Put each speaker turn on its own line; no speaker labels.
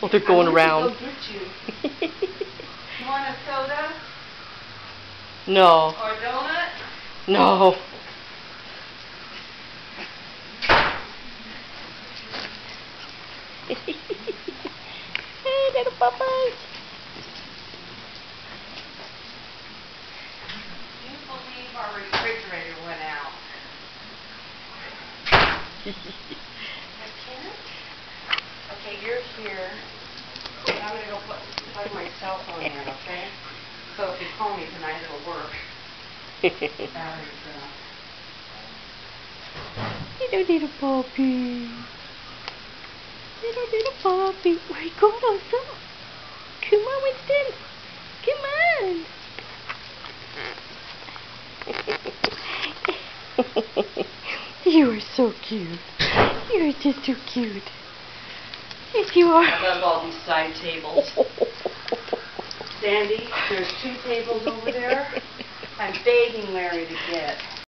Well, they're going around.
Go get you. You want a soda?
No.
Or a donut?
No. Hey, little puppies.
Can you believe our refrigerator went out? I can't. Okay, you're here. And I'm going to go plug my cell phone in, okay? So if you call me tonight, it'll work. Battery's out.
Little puppy. Little puppy. Where you going, Elsa? Come on, Winston. Come on. You are so cute. You are just so cute. Yes, you are.
I love all these side tables. Sandy, there's 2 tables over there. I'm begging Larry to get.